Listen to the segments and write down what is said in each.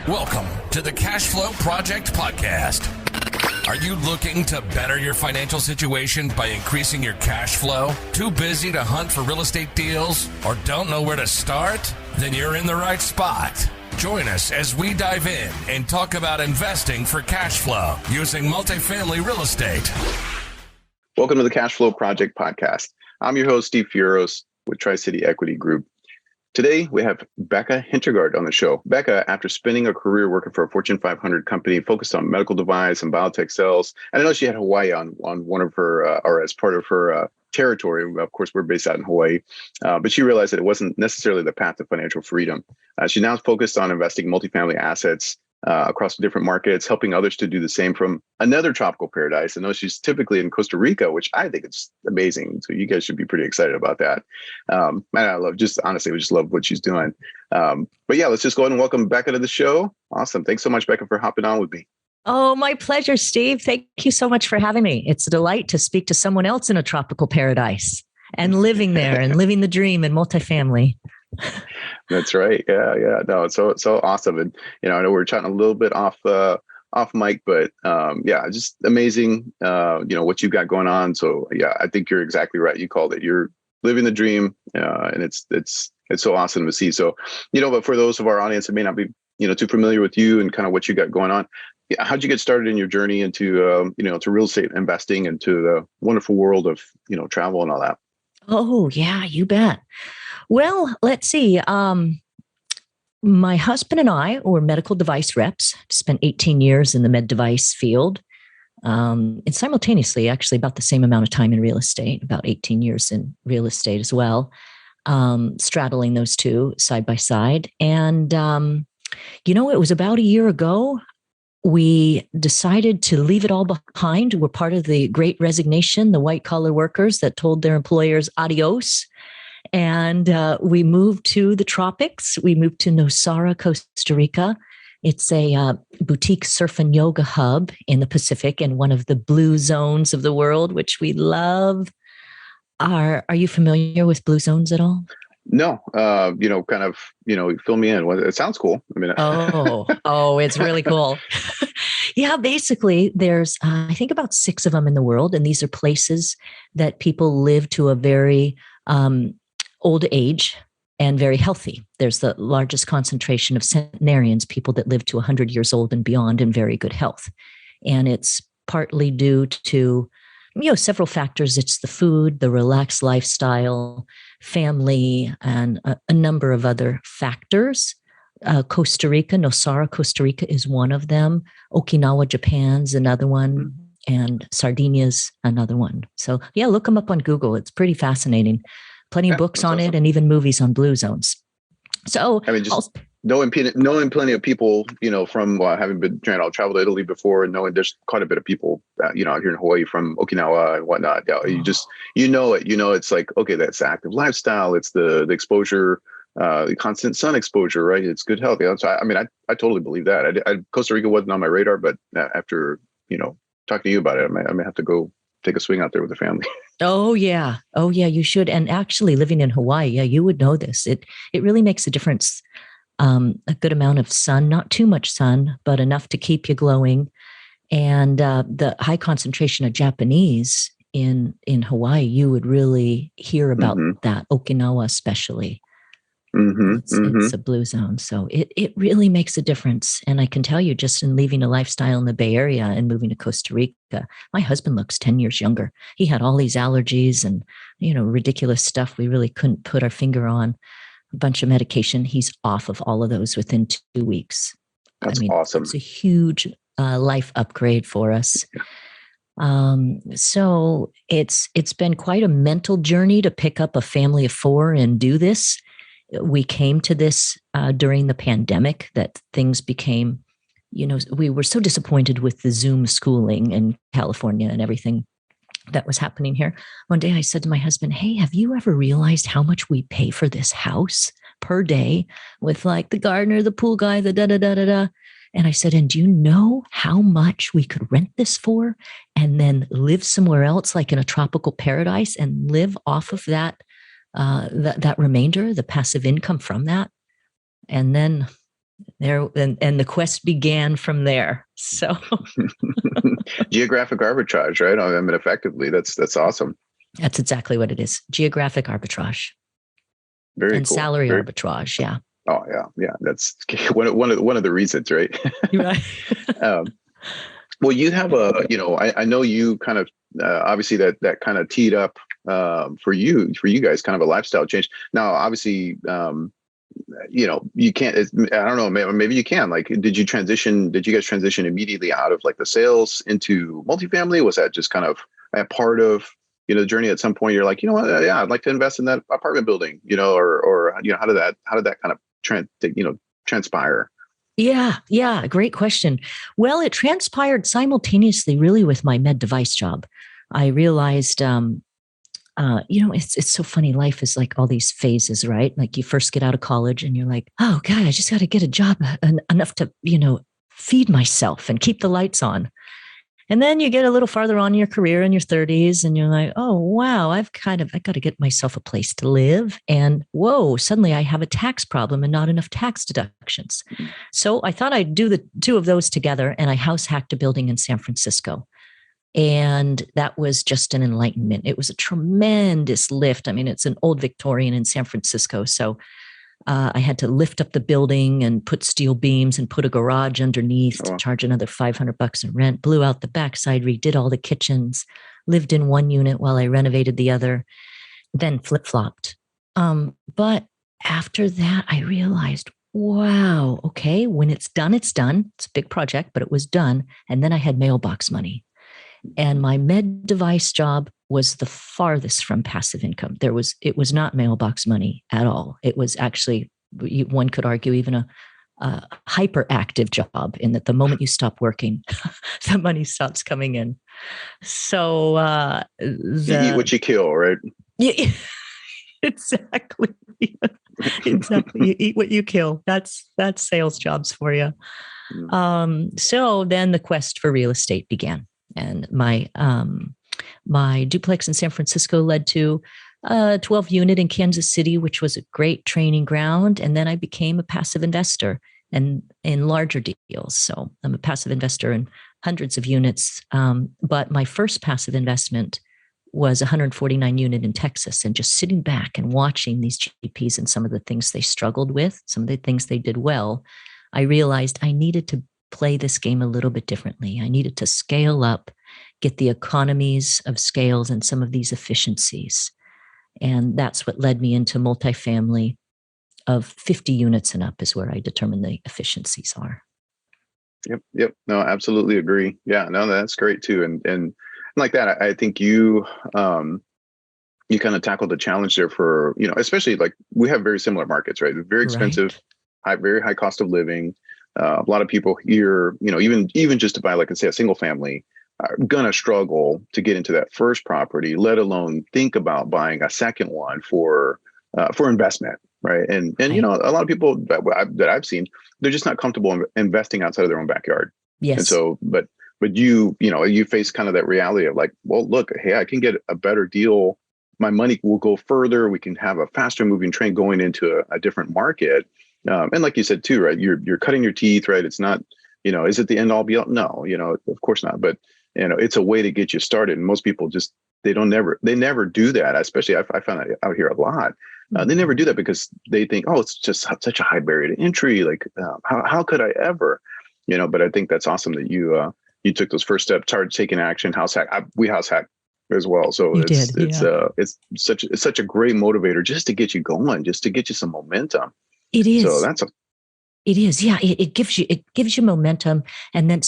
Welcome to the Cash Flow Project Podcast. Are you looking to better your financial situation by increasing your cash flow? Too busy to hunt for real estate deals or don't know where to start? Then you're in the right spot. Join us as we dive in and talk about investing for cash flow using multifamily real estate. Welcome to the Cash Flow Project Podcast. I'm your host, Steve Fioros with Tri-City Equity Group. Today, we have Becca Hint on the show. Becca, after spending a career working for a Fortune 500 company focused on medical device and biotech sales, and I know she had Hawaii on one of her, or as part of her territory. Of course, we're based out in Hawaii, but she realized that it wasn't necessarily the path to financial freedom. She now focused on investing in multifamily assets across different markets, helping others to do the same from another tropical paradise. I know she's typically in Costa Rica, which I think is amazing. So you guys should be pretty excited about that. And I love, just honestly, we just love what she's doing. But yeah, let's just go ahead and welcome Becca to the show. Awesome. Thanks so much, Becca, for hopping on with me. Oh, my pleasure, Steve. Thank you so much for having me. It's a delight to speak to someone else in a tropical paradise and living there and living the dream in multifamily. That's right. Yeah. No, it's so awesome. And, I know we're chatting a little bit off mic, but yeah, just amazing, what you've got going on. So yeah, I think you're exactly right. You called it. You're living the dream, and it's so awesome to see. So, but for those of our audience that may not be, too familiar with you and kind of what you got going on, how'd you get started in your journey into, to real estate investing and to the wonderful world of, travel and all that? Oh, yeah, you bet. Well, let's see. My husband and I were medical device reps, spent 18 years in the med device field, and simultaneously, actually about the same amount of time in real estate, about 18 years in real estate as well, straddling those two side by side. And, it was about a year ago, we decided to leave it all behind. We're part of the Great Resignation, the white collar workers that told their employers adios. And we moved to the Tropics. We moved to Nosara, Costa Rica. It's a boutique surf and yoga hub in the Pacific and one of the blue zones of the world, which we love. Are you familiar with blue zones at all? No, kind of, fill me in. It sounds cool. I mean, it's really cool. Yeah, basically there's, I think about 6 of them in the world. And these are places that people live to a very old age and very healthy. There's the largest concentration of centenarians, people that live to 100 years old and beyond in very good health. And it's partly due to, several factors. It's the food, the relaxed lifestyle, family, and a number of other factors. Costa Rica, Nosara, Costa Rica is one of them. Okinawa, Japan's another one. And Sardinia's another one. So yeah, look them up on Google. It's pretty fascinating. Plenty of books on it and even movies on blue zones. So I mean, just knowing plenty of people, from having been trying to travel to Italy before and knowing there's quite a bit of people, out here in Hawaii from Okinawa and whatnot. You just, it's like, okay, that's the active lifestyle. It's the exposure, the constant sun exposure, right? It's good health. So I totally believe that. Costa Rica wasn't on my radar, but after, talking to you about it, I may have to go take a swing out there with the family. Oh yeah, you should. And actually living in Hawaii, yeah, you would know this. It really makes a difference. A good amount of sun, not too much sun, but enough to keep you glowing. And the high concentration of Japanese in Hawaii, you would really hear about that, Okinawa especially. It's a blue zone. So it really makes a difference. And I can tell you, just in leaving a lifestyle in the Bay Area and moving to Costa Rica, my husband looks 10 years younger. He had all these allergies and, ridiculous stuff we really couldn't put our finger on. A bunch of medication. He's off of all of those within 2 weeks. That's awesome. It's a huge life upgrade for us. So it's been quite a mental journey to pick up a family of 4 and do this. We came to this during the pandemic that things became, we were so disappointed with the Zoom schooling in California and everything that was happening here. One day I said to my husband, hey, have you ever realized how much we pay for this house per day with like the gardener, the pool guy, the da-da-da-da-da? And I said, and do you know how much we could rent this for and then live somewhere else, like in a tropical paradise, and live off of that remainder, the passive income from that? And then There and the quest began from there. So geographic arbitrage, right? I mean, effectively, that's awesome. that's exactly what it is. Geographic arbitrage. Very and cool. salary arbitrage. Yeah. Oh yeah. That's one of the reasons, right? Right. Well, you have I know you kind of obviously that kind of teed up for you guys kind of a lifestyle change. Now, obviously, you can't. I don't know. Maybe you can. Like, did you guys transition immediately out of like the sales into multifamily? Was that just kind of a part of the journey? At some point, you're like, you know what? Yeah, I'd like to invest in that apartment building. Or how did that kind of transpire? Yeah. Great question. Well, it transpired simultaneously, really, with my med device job. I realized, it's so funny. Life is like all these phases, right? Like you first get out of college and you're like, oh God, I just got to get a job enough to, feed myself and keep the lights on. And then you get a little farther on in your career in your 30s and you're like, oh, wow, I got to get myself a place to live. And whoa, suddenly I have a tax problem and not enough tax deductions. So I thought I'd do the two of those together, and I house hacked a building in San Francisco. And that was just an enlightenment. It was a tremendous lift. I mean, it's an old Victorian in San Francisco. So I had to lift up the building and put steel beams and put a garage underneath to charge another $500 in rent, blew out the backside, redid all the kitchens, lived in one unit while I renovated the other, then flip-flopped. But after that, I realized, wow, okay, when it's done, it's done. It's a big project, but it was done. And then I had mailbox money. And my med device job was the farthest from passive income. It was not mailbox money at all. It was actually, one could argue, even a hyperactive job, in that the moment you stop working, the money stops coming in. So you eat what you kill, right? Yeah, exactly. Exactly. You eat what you kill. That's sales jobs for you. So then the quest for real estate began. And my duplex in San Francisco led to a 12 unit in Kansas City, which was a great training ground. And then I became a passive investor and in larger deals. So I'm a passive investor in hundreds of units. But my first passive investment was 149 unit in Texas, and just sitting back and watching these GPs and some of the things they struggled with, some of the things they did well, I realized I needed to play this game a little bit differently. I needed to scale up, get the economies of scales and some of these efficiencies. And that's what led me into multifamily of 50 units and up, is where I determine the efficiencies are. Yep. No, absolutely agree. Yeah, no, that's great too. And like that, I think you kind of tackled the challenge there for, especially like we have very similar markets, right? Very expensive, very high cost of living. A lot of people here, even just to buy, like I say, a single family, are gonna struggle to get into that first property, let alone think about buying a second one for investment, right? And a lot of people that I've seen, they're just not comfortable investing outside of their own backyard. Yes. And so, but you face kind of that reality of like, well, look, hey, I can get a better deal. My money will go further. We can have a faster moving train going into a different market. And like you said too, right? You're cutting your teeth, right? It's not, is it the end all be all? No, of course not. But it's a way to get you started. And most people just they never do that. Especially I found that out here a lot. They never do that because they think, oh, it's just such a high barrier to entry. Like how could I ever? But I think that's awesome that you took those first steps, started taking action. We house hack as well. So it's such a great motivator just to get you going, just to get you some momentum. It is. So it is. Yeah. It gives you momentum, and then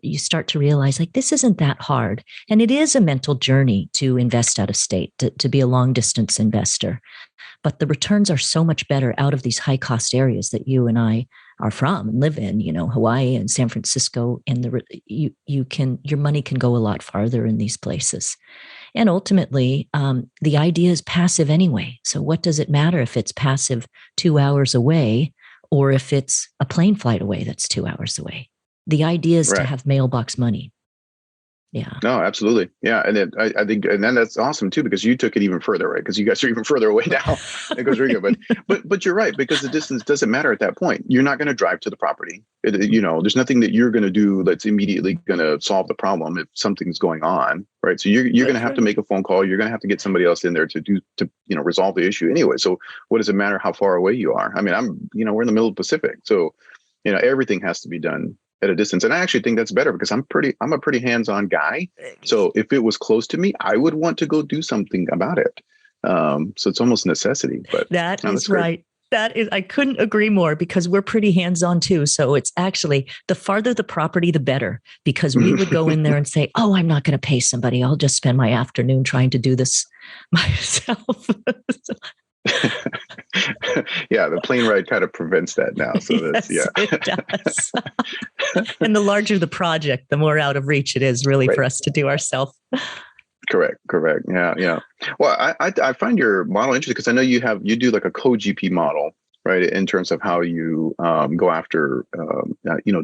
you start to realize like, this isn't that hard. And it is a mental journey to invest out of state, to be a long distance investor. But the returns are so much better out of these high cost areas that you and I are from and live in, Hawaii and San Francisco, and your money can go a lot farther in these places. And ultimately, the idea is passive anyway. So what does it matter if it's passive 2 hours away or if it's a plane flight away that's 2 hours away? The idea is to have mailbox money. Yeah. No, absolutely. Yeah. And then I think, and then that's awesome too, because you took it even further, right? Because you guys are even further away now in Costa Rica. But you're right, because the distance doesn't matter at that point. You're not going to drive to the property. There's nothing that you're going to do that's immediately going to solve the problem if something's going on, right? So you're going to have to make a phone call. You're going to have to get somebody else in there to resolve the issue anyway. So what does it matter how far away you are? I mean, we're in the middle of the Pacific, so everything has to be done at a distance. And I actually think that's better, because I'm a pretty hands-on guy. So if it was close to me, I would want to go do something about it. So it's almost a necessity. But that is right. I couldn't agree more, because we're pretty hands-on too. So it's actually, the farther the property, the better, because we would go in there and say, oh, I'm not going to pay somebody. I'll just spend my afternoon trying to do this myself. Yeah, the plane ride kind of prevents that now. So it does. And the larger the project, the more out of reach it is really for us to do ourselves. Correct. Yeah. Well, I find your model interesting, because I know you do like a co-GP model, right? In terms of how you go after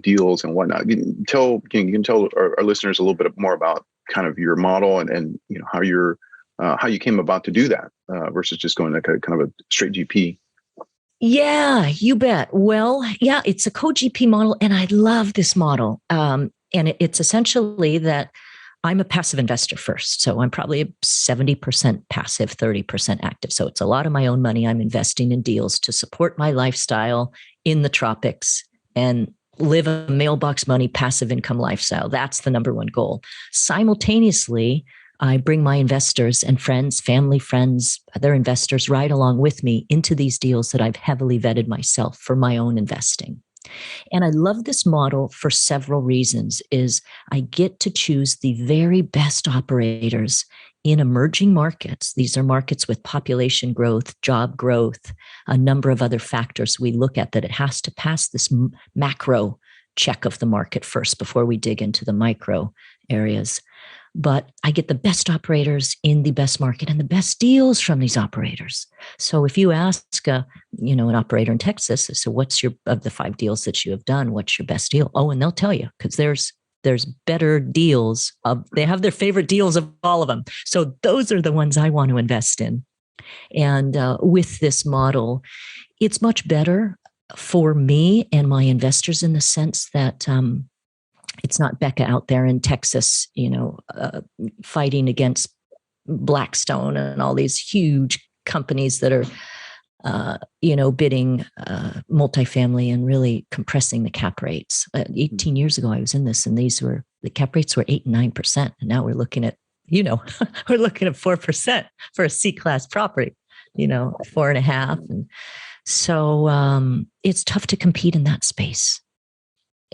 deals and whatnot. You can tell our listeners a little bit more about kind of your model and how you came about to do that versus just going like a kind of a straight GP. Yeah, you bet. Well, yeah, it's a co-GP model, and I love this model. And it's essentially that I'm a passive investor first. So I'm probably 70% passive, 30% active. So it's a lot of my own money I'm investing in deals to support my lifestyle in the tropics and live a mailbox money, passive income lifestyle. That's the number one goal. Simultaneously, I bring my investors and friends, family, friends, other investors right along with me into these deals that I've heavily vetted myself for my own investing. And I love this model for several reasons. Is I get to choose the very best operators in emerging markets. These are markets with population growth, job growth, a number of other factors we look at, that it has to pass this macro check of the market first before we dig into the micro areas. But I get the best operators in the best market and the best deals from these operators. So if you ask, an operator in Texas, so what's of the 5 deals that you have done, what's your best deal? Oh, and they'll tell you, because there's better deals. They have their favorite deals of all of them. So those are the ones I want to invest in. And with this model, it's much better for me and my investors in the sense that it's not Becca out there in Texas, fighting against Blackstone and all these huge companies that are, bidding multifamily and really compressing the cap rates. 18 years ago, I was in this, and the cap rates were 8 and 9%. And now we're looking at, we're looking at 4% for a C-class property, 4.5%. And so it's tough to compete in that space.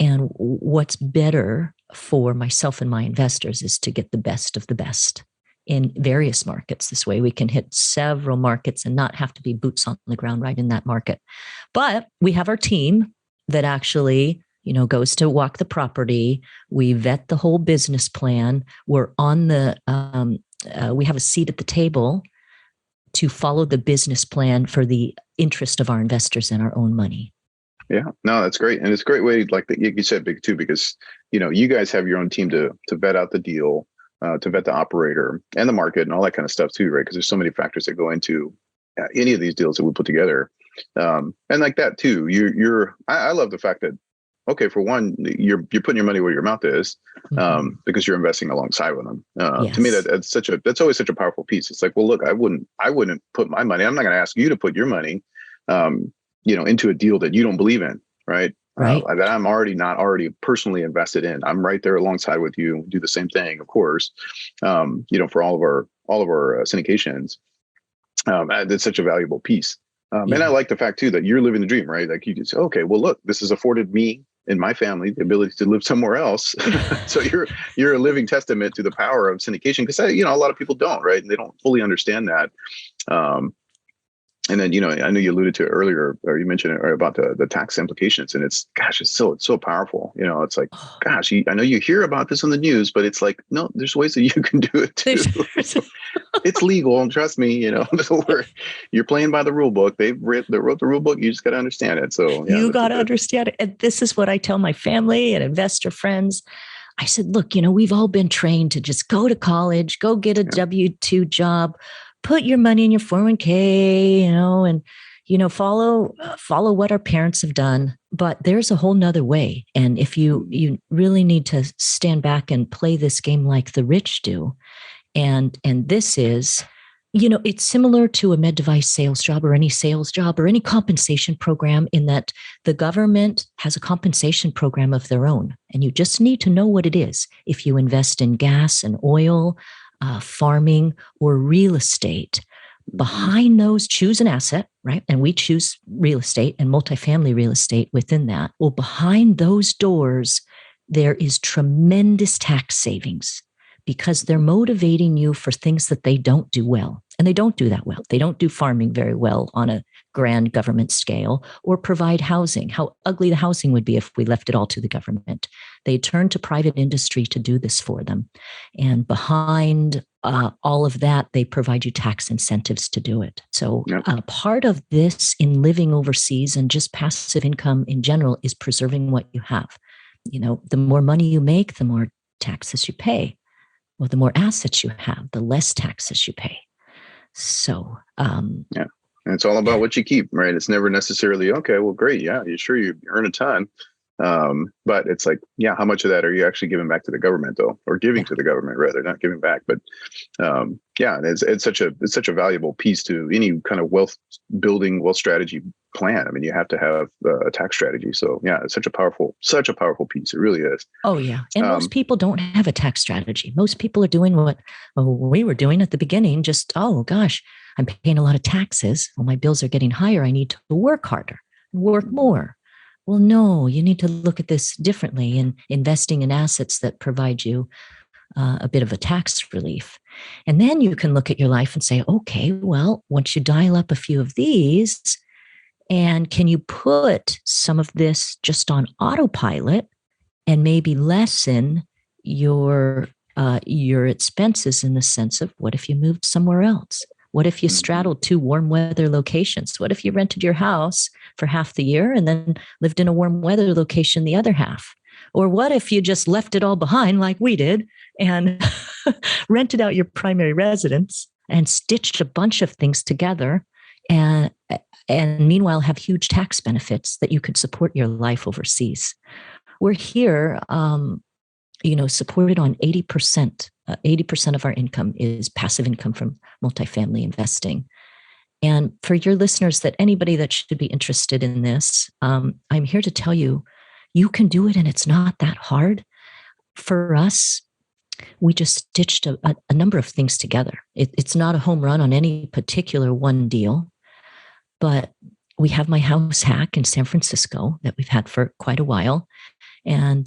And what's better for myself and my investors is to get the best of the best in various markets. This way we can hit several markets and not have to be boots on the ground right in that market. But we have our team that actually, goes to walk the property. We vet the whole business plan. We're on we have a seat at the table to follow the business plan for the interest of our investors and our own money. Yeah, no, that's great. And it's a great way, like you said, Big, too, because, you guys have your own team to vet out the deal, to vet the operator and the market and all that kind of stuff too, right? Because there's so many factors that go into any of these deals that we put together. And like that too, I love the fact that, okay, for one, you're putting your money where your mouth is, because you're investing alongside with them. Yes. To me, that's always such a powerful piece. It's like, well, look, I wouldn't put my money. I'm not going to ask you to put your money, into a deal that you don't believe in, right? Right. That I'm already personally invested in. I'm right there alongside with you. Do the same thing, of course. For all of our syndications. That's such a valuable piece. And I like the fact too that you're living the dream, right? Like you can say, okay, well, look, this has afforded me and my family the ability to live somewhere else. So you're a living testament to the power of syndication, because a lot of people don't, right? And they don't fully understand that. And then, I know you alluded to it earlier, or you mentioned it about the tax implications, and it's so powerful. It's like, gosh, I know you hear about this in the news, but it's like, no, there's ways that you can do it too. It's legal, and trust me, you're playing by the rule book. They wrote the rule book. You just got to understand it. So you got to understand it. And this is what I tell my family and investor friends. I said, look, we've all been trained to just go to college, go get a W-2 job, put your money in your 401k, and follow what our parents have done. But there's a whole nother way. And if you really need to stand back and play this game like the rich do, and this is, it's similar to a med device sales job or any sales job or any compensation program, in that the government has a compensation program of their own. And you just need to know what it is. If you invest in gas and oil, farming, or real estate, behind those, choose an asset, right? And we choose real estate and multifamily real estate within that. Well, behind those doors, there is tremendous tax savings, because they're motivating you for things that they don't do well. And they don't do that well. They don't do farming very well on a grand government scale, or provide housing. How ugly the housing would be if we left it all to the government. They turn to private industry to do this for them. And behind all of that, they provide you tax incentives to do it. So part of this in living overseas and just passive income in general is preserving what you have. The more money you make, the more taxes you pay. Well, the more assets you have, the less taxes you pay. So, and it's all about what you keep, right? It's never necessarily, okay, well, great. Yeah, you earn a ton. But it's like, how much of that are you actually giving back to the government, though, or giving to the government rather, not giving back? But it's such a valuable piece to any kind of wealth strategy plan. I mean, you have to have a tax strategy. So it's such a powerful piece. It really is. Oh yeah, and most people don't have a tax strategy. Most people are doing what we were doing at the beginning. Just, oh gosh, I'm paying a lot of taxes. Well, my bills are getting higher. I need to work harder, work more. Well, no, you need to look at this differently, and investing in assets that provide you a bit of a tax relief. And then you can look at your life and say, okay, well, once you dial up a few of these, and can you put some of this just on autopilot and maybe lessen your expenses, in the sense of, what if you moved somewhere else? What if you straddled two warm weather locations? What if you rented your house for half the year and then lived in a warm weather location the other half? Or what if you just left it all behind like we did and rented out your primary residence and stitched a bunch of things together, and meanwhile have huge tax benefits that you could support your life overseas? We're here, supported on 80%. 80% of our income is passive income from multifamily investing. And for your listeners, that anybody that should be interested in this, I'm here to tell you, you can do it, and it's not that hard. For us, we just stitched a number of things together. It's not a home run on any particular one deal, but we have my house hack in San Francisco that we've had for quite a while. And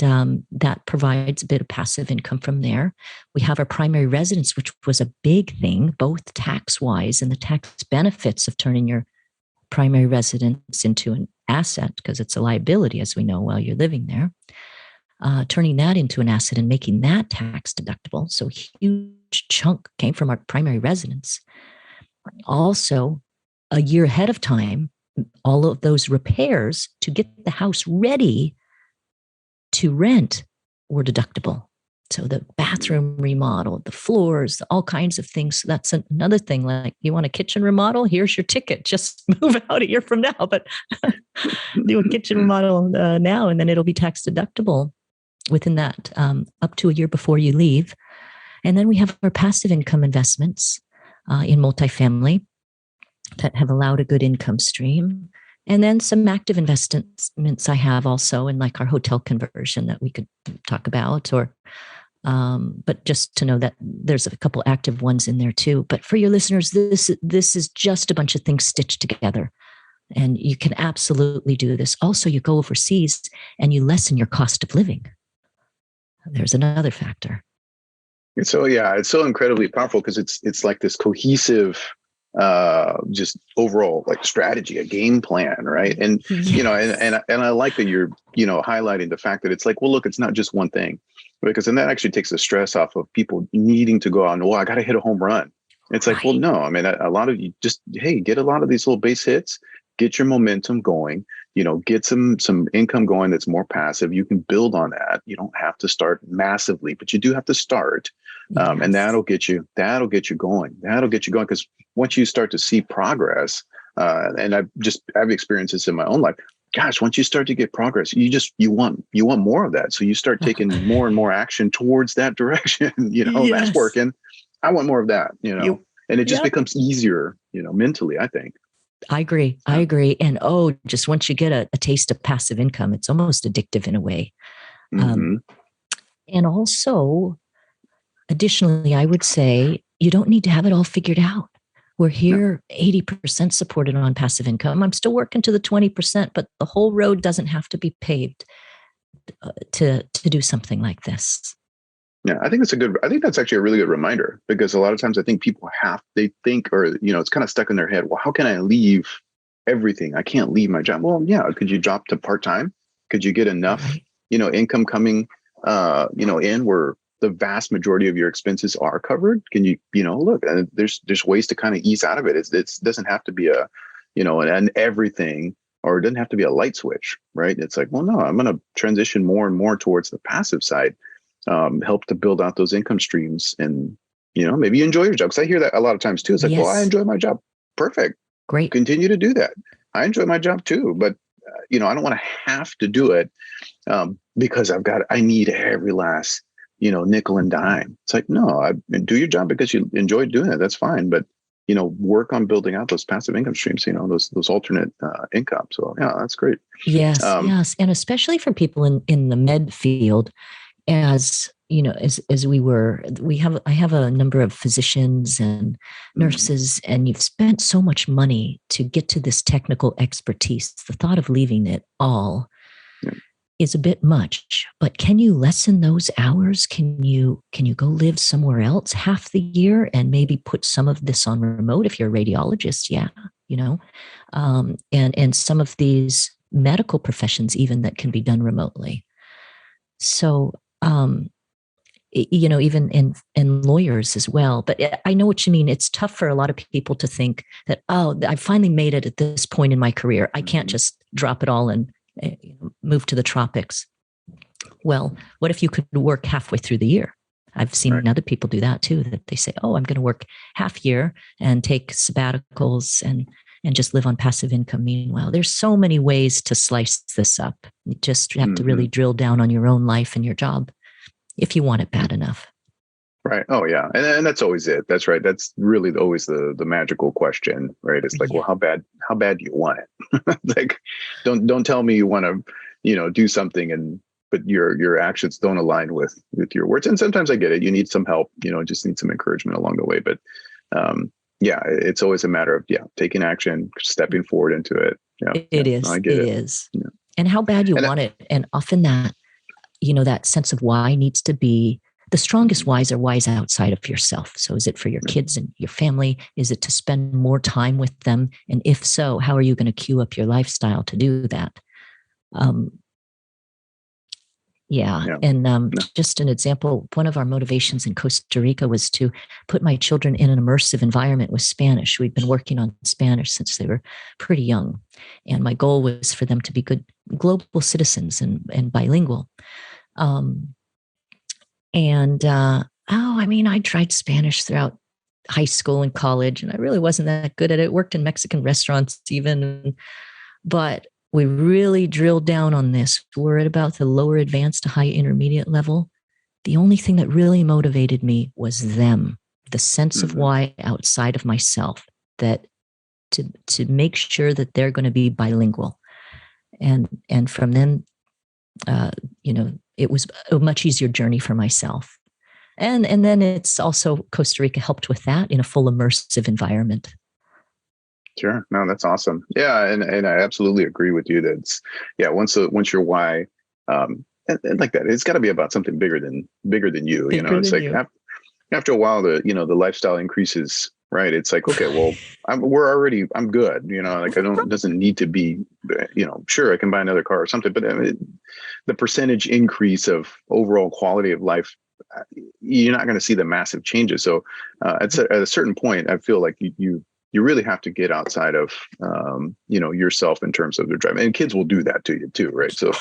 that provides a bit of passive income from there. We have our primary residence, which was a big thing, both tax-wise and the tax benefits of turning your primary residence into an asset, because it's a liability, as we know, while you're living there. Turning that into an asset and making that tax deductible. So a huge chunk came from our primary residence. Also, a year ahead of time, all of those repairs to get the house ready to rent were deductible. So the bathroom remodel, the floors, all kinds of things. So that's another thing. Like, you want a kitchen remodel? Here's your ticket. Just move out a year from now, but do a kitchen remodel now, and then it'll be tax deductible within that, up to a year before you leave. And then we have our passive income investments in multifamily that have allowed a good income stream. And then some active investments I have also in, like, our hotel conversion that we could talk about, or but just to know that there's a couple active ones in there too. But for your listeners, this is just a bunch of things stitched together, and you can absolutely do this. Also, you go overseas and you lessen your cost of living. There's another factor. It's so incredibly powerful, because it's like this cohesive, just overall, like, strategy, a game plan, right? And Yes. and I like that you're highlighting the fact that it's like, well, look, it's not just one thing, because then that actually takes the stress off of people needing to go out and, I got to hit a home run. It's like, well, no, I mean, a lot of you just, hey, get a lot of these little base hits, get your momentum going, get some income going that's more passive. You can build on that. You don't have to start massively, but you do have to start. And that'll get you going. Because once you start to see progress, and I've experienced this in my own life. Gosh, once you start to get progress, you want more of that. So you start taking more and more action towards that direction. That's working. I want more of that, and it just becomes easier, mentally, I think. I agree. And just once you get a taste of passive income, it's almost addictive in a way. Mm-hmm. And also, additionally, I would say you don't need to have it all figured out. We're here 80% supported on passive income. I'm still working to the 20%, but the whole road doesn't have to be paved to do something like this. Yeah, I think that's actually a really good reminder, because a lot of times I think people they think, or, it's kind of stuck in their head. Well, how can I leave everything? I can't leave my job. Well, yeah. Could you drop to part-time? Could you get enough, income coming, in where the vast majority of your expenses are covered? Can you, look, there's ways to kind of ease out of it. It doesn't have to be an everything, or it doesn't have to be a light switch, right? It's like, well, no, I'm going to transition more and more towards the passive side, help to build out those income streams. And, maybe you enjoy your job. Because I hear that a lot of times too. It's like, well, I enjoy my job. Perfect. Great. Continue to do that. I enjoy my job too, but I don't want to have to do it because I need every last, nickel and dime. It's like, no, do your job because you enjoy doing it. That's fine. But, work on building out those passive income streams, those alternate income. So yeah, that's great. Yes. And especially for people in the med field, as I have a number of physicians and nurses, and you've spent so much money to get to this technical expertise. The thought of leaving it all is a bit much, but can you lessen those hours? Can you go live somewhere else half the year and maybe put some of this on remote if you're a radiologist? Yeah. And some of these medical professions even that can be done remotely. So, even in lawyers as well. But I know what you mean. It's tough for a lot of people to think that, I finally made it at this point in my career. I can't just drop it all and move to the tropics. Well, what if you could work halfway through the year? I've seen other people do that too, that they say, I'm going to work half year and take sabbaticals and just live on passive income. Meanwhile, there's so many ways to slice this up. You just have to really drill down on your own life and your job if you want it bad enough. Right. Oh, yeah. And that's always it. That's right. That's really always the magical question, right? It's like, well, how bad do you want it? Like, don't tell me you want to, do something but your actions don't align with your words. And sometimes I get it. You need some help, just need some encouragement along the way. But it's always a matter of, taking action, stepping forward into it. Yeah. It is. No, I get it is. Yeah. And how bad you want it. And often that, that sense of why needs to be, the strongest whys are whys outside of yourself. So is it for your kids and your family? Is it to spend more time with them? And if so, how are you going to cue up your lifestyle to do that? Just an example, one of our motivations in Costa Rica was to put my children in an immersive environment with Spanish. We've been working on Spanish since they were pretty young. And my goal was for them to be good global citizens and bilingual. I tried Spanish throughout high school and college, and I really wasn't that good at it. Worked in Mexican restaurants even, but we really drilled down on this. We're at about the lower advanced to high intermediate level. The only thing that really motivated me was them, the sense of why outside of myself, that to make sure that they're going to be bilingual. And from then, it was a much easier journey for myself. And then it's also Costa Rica helped with that in a full immersive environment. Sure. No, that's awesome. Yeah. And I absolutely agree with you. Once your why, and like that, it's got to be about something bigger than you, it's like after a while, the lifestyle increases, right? It's like, okay, well, I'm good. It doesn't need to be, sure, I can buy another car or something, but the percentage increase of overall quality of life, you're not going to see the massive changes. So at a certain point, I feel like you you really have to get outside of, yourself in terms of their driving. And kids will do that to you too, right? So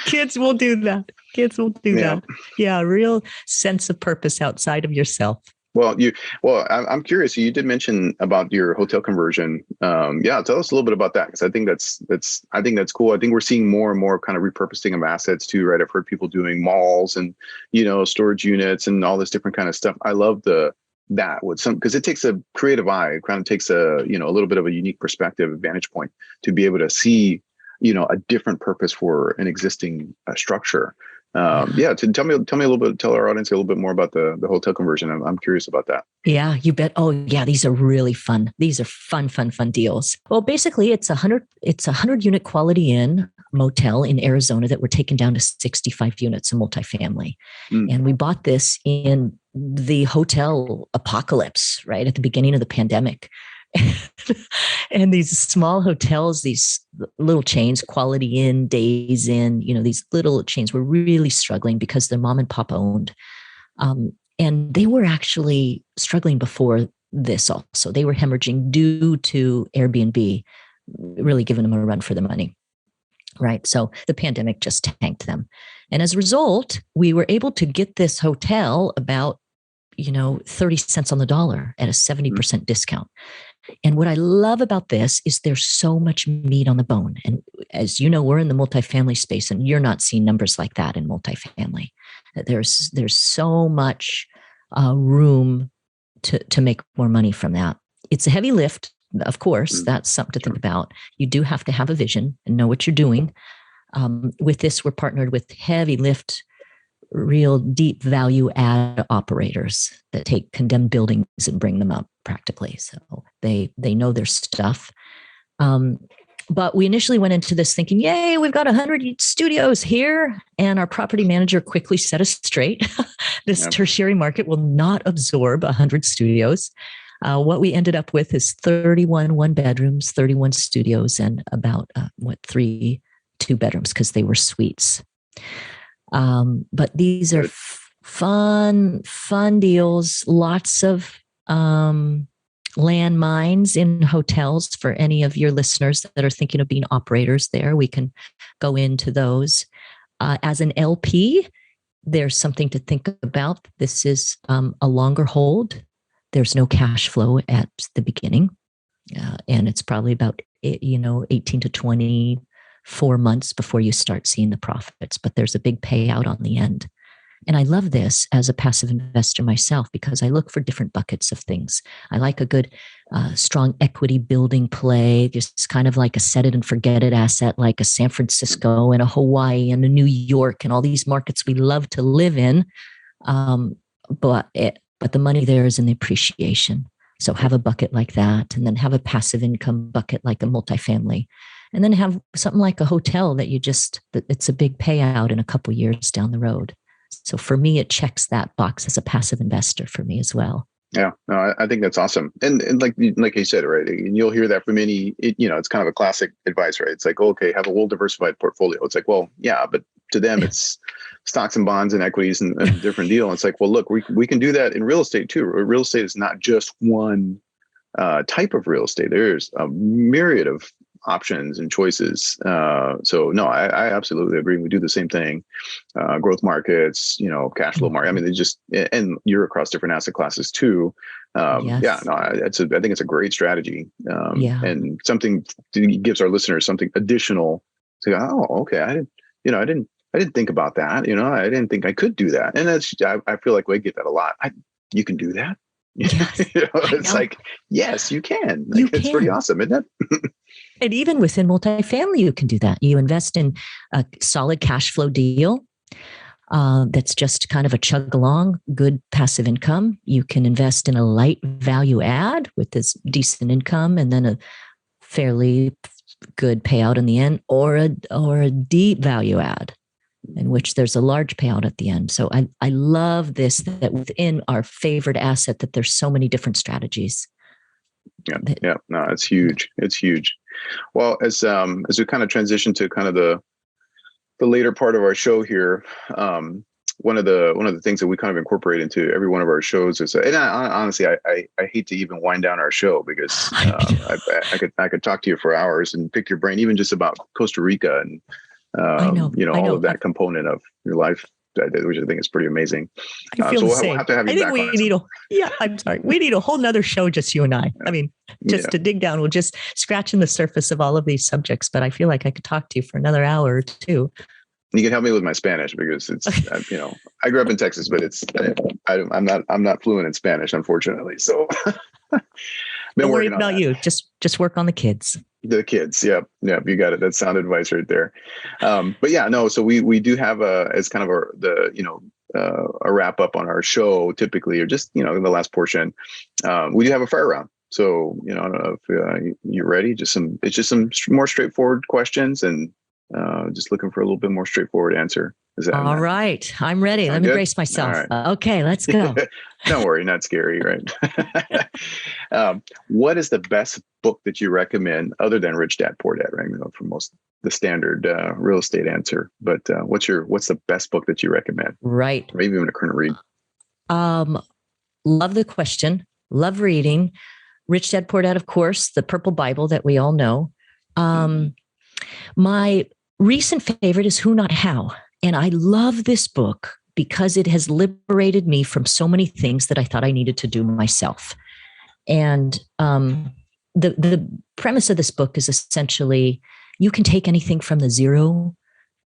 Kids will do that. Kids will do yeah. that. Yeah, a real sense of purpose outside of yourself. Well, I'm curious. You did mention about your hotel conversion. Yeah, tell us a little bit about that, because I think that's cool. I think we're seeing more and more kind of repurposing of assets too, right? I've heard people doing malls and storage units and all this different kind of stuff. I love that with some, because it takes a creative eye. It kind of takes a little bit of a unique perspective, vantage point to be able to see a different purpose for an existing structure. Yeah. Tell me a little bit, tell our audience a little bit more about the hotel conversion. I'm curious about that. Yeah, you bet. Oh yeah. These are really fun. These are fun deals. Well, basically it's a 100 unit Quality Inn motel in Arizona that we're taking down to 65 units of multifamily. And we bought this in the hotel apocalypse, right at the beginning of the pandemic. And these small hotels, these little chains, Quality Inn, Days Inn, these little chains were really struggling because they're mom and pop owned. And they were actually struggling before this also. They were hemorrhaging due to Airbnb really giving them a run for the money, right? So the pandemic just tanked them. And as a result, we were able to get this hotel about 30 cents on the dollar at a 70% discount. And what I love about this is there's so much meat on the bone. And as you know, we're in the multifamily space, and you're not seeing numbers like that in multifamily. There's so much room to make more money from that. It's a heavy lift, of course. That's something to think about. You do have to have a vision and know what you're doing. With this, we're partnered with heavy lift, real deep value add operators that take condemned buildings and bring them up practically. So they know their stuff. But we initially went into this thinking, yay, we've got 100 studios here. And our property manager quickly set us straight. This tertiary market will not absorb 100 studios. What we ended up with is 31 one bedrooms, 31 studios, and about 3 2 bedrooms, because they were suites. But these are fun deals. Lots of landmines in hotels for any of your listeners that are thinking of being operators there. We can go into those. As an LP, there's something to think about. This is a longer hold. There's no cash flow at the beginning. And it's probably about 18 to 24 months before you start seeing the profits, but there's a big payout on the end. And I love this as a passive investor myself, because I look for different buckets of things. I like a good, strong equity building play, just kind of like a set it and forget it asset, like a San Francisco and a Hawaii and a New York and all these markets we love to live in. But the money there is in the appreciation. So have a bucket like that, and then have a passive income bucket like a multifamily. And then have something like a hotel that it's a big payout in a couple years down the road. So for me, it checks that box as a passive investor for me as well. Yeah, no, I think that's awesome. And like you said, right, and you'll hear that from it's kind of a classic advice, right? It's like, okay, have a well-diversified portfolio. It's like, well, yeah, but to them, it's stocks and bonds and equities and a different deal. And it's like, well, look, we can do that in real estate too. Real estate is not just one type of real estate. There's a myriad of options and choices. So no, I absolutely agree. We do the same thing. Growth markets, cash flow market. I mean, and you're across different asset classes too. Yes. Yeah, no, I think it's a great strategy. And something gives our listeners something additional to go, oh, okay. I didn't think about that. I didn't think I could do that. And I feel like we get that a lot. You can do that. Yes, it's like, yes, you can. It's pretty awesome, isn't it? And even within multifamily, you can do that. You invest in a solid cash flow deal that's just kind of a chug along, good passive income. You can invest in a light value add with this decent income and then a fairly good payout in the end, or a deep value add in which there's a large payout at the end. So I love this, that within our favorite asset, that there's so many different strategies. Yeah. No, it's huge. It's huge. Well, as we kind of transition to kind of the later part of our show here, one of the things that we kind of incorporate into every one of our shows is, and honestly, I hate to even wind down our show because I could talk to you for hours and pick your brain, even just about Costa Rica and all of that component of your life, which I think is pretty amazing. I feel so the we'll same. have to have you back on. I'm sorry. We need a whole nother show, just you and I. I mean, just to dig down, we're just scratching the surface of all of these subjects, but I feel like I could talk to you for another hour or two. You can help me with my Spanish because it's, I grew up in Texas, but I'm not fluent in Spanish, unfortunately. So don't worry about you. Just work on the kids. The kids. Yep. You got it. That's sound advice right there. But yeah, no. So we do have as kind of a wrap up on our show typically, or just, in the last portion, we do have a fire round. So, I don't know if you're ready, it's just some more straightforward questions and just looking for a little bit more straightforward answer. Is that all right? I'm ready. Let me brace myself. Right. Okay, let's go. Don't worry, not scary, right? What is the best book that you recommend other than Rich Dad Poor Dad? Right, for most the standard real estate answer. But what's the best book that you recommend? Right, maybe even a current read. Love the question. Love reading. Rich Dad Poor Dad, of course, the Purple Bible that we all know. My recent favorite is Who Not How. And I love this book because it has liberated me from so many things that I thought I needed to do myself. And the premise of this book is essentially you can take anything from the 0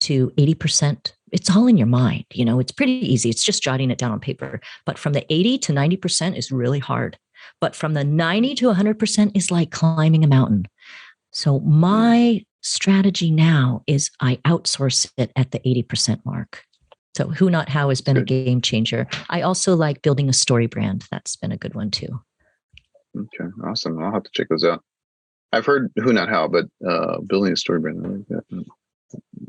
to 80%. It's all in your mind. It's pretty easy. It's just jotting it down on paper. But from the 80 to 90% is really hard. But from the 90 to 100% is like climbing a mountain. So my strategy now is I outsource it at the 80% mark. So Who Not How has been a game changer. I also like building a story brand. That's been a good one too. Okay, awesome. I'll have to check those out. I've heard Who Not How, but building a story brand, I like that. I'm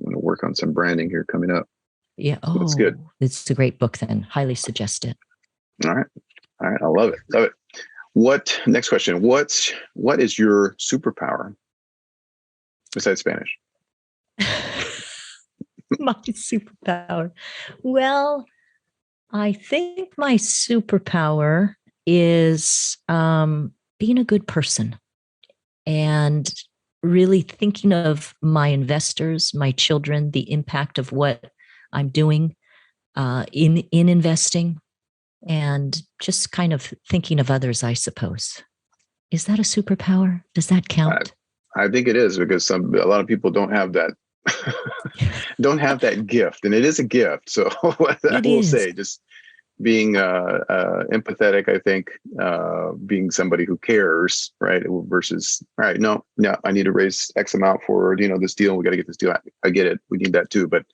going to work on some branding here coming up. Yeah, that's good. It's a great book then. Highly suggest it. All right. I love it. Next question. What is your superpower? Besides Spanish. My superpower. Well, I think my superpower is being a good person and really thinking of my investors, my children, the impact of what I'm doing in investing, and just kind of thinking of others, I suppose. Is that a superpower? Does that count? I think it is because a lot of people don't have that gift, and it is a gift. So I will say, just being empathetic, I think, being somebody who cares, right? Versus, all right, no, I need to raise X amount for this deal. We got to get this deal. I get it. We need that too, but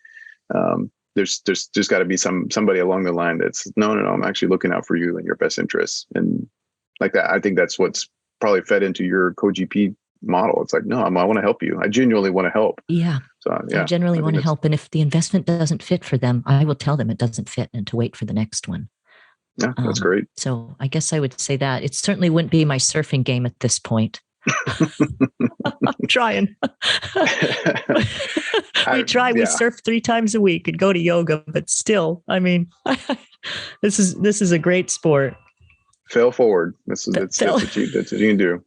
there's got to be somebody along the line that's no, I'm actually looking out for you and your best interests, and like that. I think that's what's probably fed into your co-GP model. It's like, no, I want to help you. I genuinely want to help. Yeah. So I generally want to help. And if the investment doesn't fit for them, I will tell them it doesn't fit and to wait for the next one. Yeah, that's great. So I guess I would say that it certainly wouldn't be my surfing game at this point. I'm trying. We surf 3 times a week and go to yoga, but still, I mean, this is a great sport. Fail forward. That's what you can do.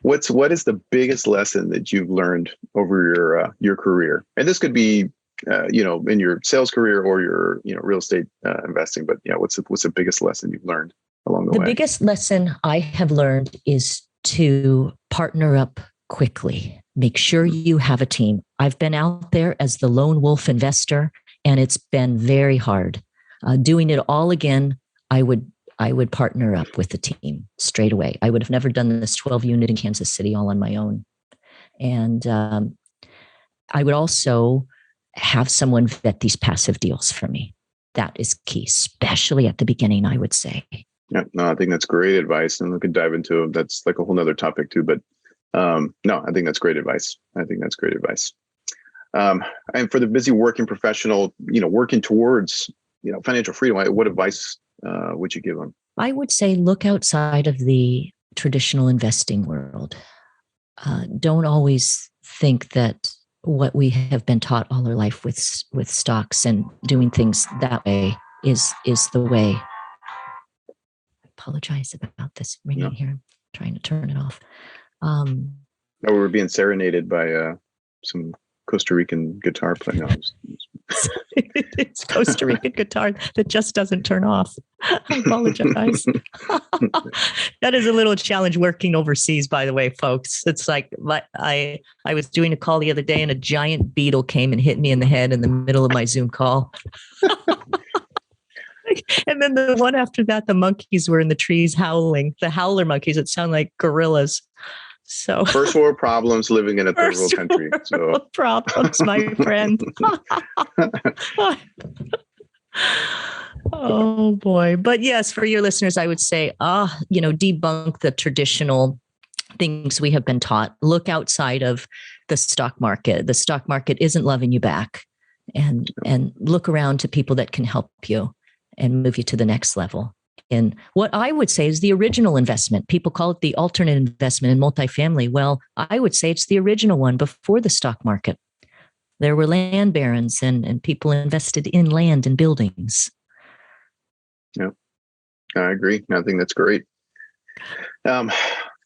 What is the biggest lesson that you've learned over your career? And this could be in your sales career or your real estate investing, but what's the biggest lesson you've learned along the way? The biggest lesson I have learned is to partner up quickly. Make sure you have a team. I've been out there as the lone wolf investor, and it's been very hard. Doing it all again, I would partner up with the team straight away. I would have never done this 12 unit in Kansas City all on my own. And I would also have someone vet these passive deals for me. That is key, especially at the beginning, I would say. Yeah, no, I think that's great advice. And we could dive into it. That's like a whole nother topic too. But no, I think that's great advice. And for the busy working professional, working towards, financial freedom, what advice would you give them? I would say look outside of the traditional investing world. Don't always think that what we have been taught all our life with stocks, and doing things that way is the way. I apologize about this ringing here. I'm trying to turn it off. We were being serenaded by some Costa Rican guitar player. No, it's Costa Rican guitar that just doesn't turn off. I apologize. That is a little challenge working overseas, by the way, folks. It's like I was doing a call the other day and a giant beetle came and hit me in the head in the middle of my Zoom call. And then the one after that, the monkeys were in the trees howling. The howler monkeys, it sound like gorillas. So first world problems living in a third world country. So problems, my friend. Oh boy. But yes, for your listeners, I would say, debunk the traditional things we have been taught. Look outside of the stock market. The stock market isn't loving you back, and look around to people that can help you and move you to the next level. And what I would say is the original investment. People call it the alternate investment in multifamily. Well, I would say it's the original one before the stock market. There were land barons and people invested in land and buildings. Yeah, I agree. I think that's great. All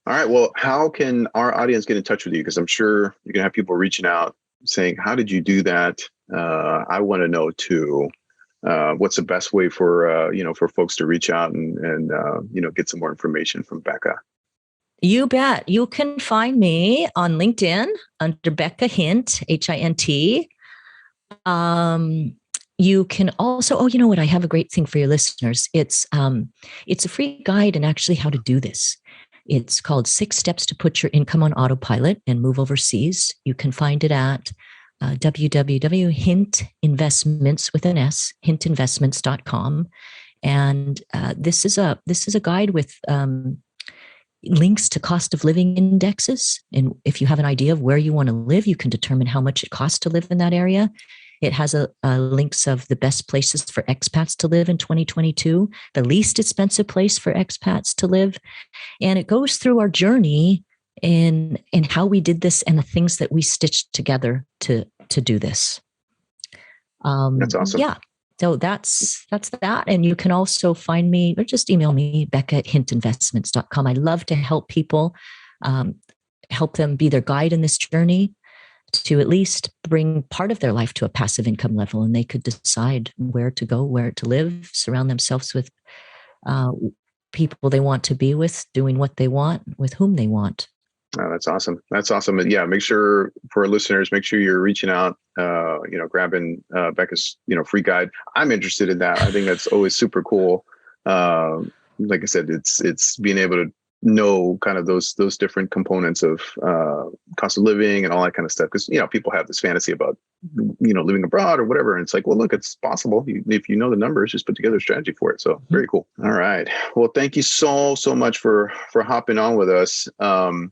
right. Well, how can our audience get in touch with you? Because I'm sure you're going to have people reaching out saying, how did you do that? I want to know too. What's the best way for folks to reach out and get some more information from Becca? You bet. You can find me on LinkedIn under Becca Hint, Hint. You can also, you know what? I have a great thing for your listeners. It's a free guide and actually how to do this. It's called 6 Steps to Put Your Income on Autopilot and Move Overseas. You can find it at www.hintinvestments with an S, hintinvestments.com. And this is a guide with links to cost of living indexes. And if you have an idea of where you want to live, you can determine how much it costs to live in that area. It has links of the best places for expats to live in 2022, the least expensive place for expats to live. And it goes through our journey in how we did this and the things that we stitched together to do this. That's awesome. Yeah. So that's that. And you can also find me or just email me, Becca@hintinvestments.com. I love to help people, help them be their guide in this journey to at least bring part of their life to a passive income level, and they could decide where to go, where to live, surround themselves with people they want to be with, doing what they want, with whom they want. Oh, that's awesome. That's awesome. And yeah, make sure for our listeners, make sure you're reaching out, grabbing Becca's, free guide. I'm interested in that. I think that's always super cool. Like I said, it's being able to know kind of those different components of cost of living and all that kind of stuff. Because, people have this fantasy about, living abroad or whatever. And it's like, well, look, it's possible. If you know the numbers, just put together a strategy for it. So very cool. All right. Well, thank you so much for hopping on with us. And,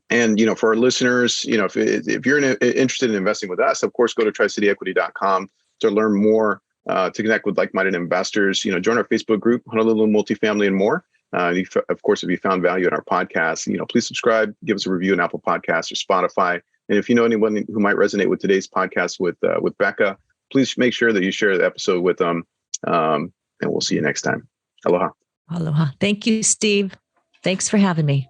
for our listeners, if you're interested in investing with us, of course, go to tricityequity.com to learn more, to connect with like-minded investors, join our Facebook group, Honolulu Multifamily and more. Of course, if you found value in our podcast, please subscribe, give us a review on Apple Podcasts or Spotify. And if you know anyone who might resonate with today's podcast with Becca, please make sure that you share the episode with them. And we'll see you next time. Aloha. Aloha. Thank you, Steve. Thanks for having me.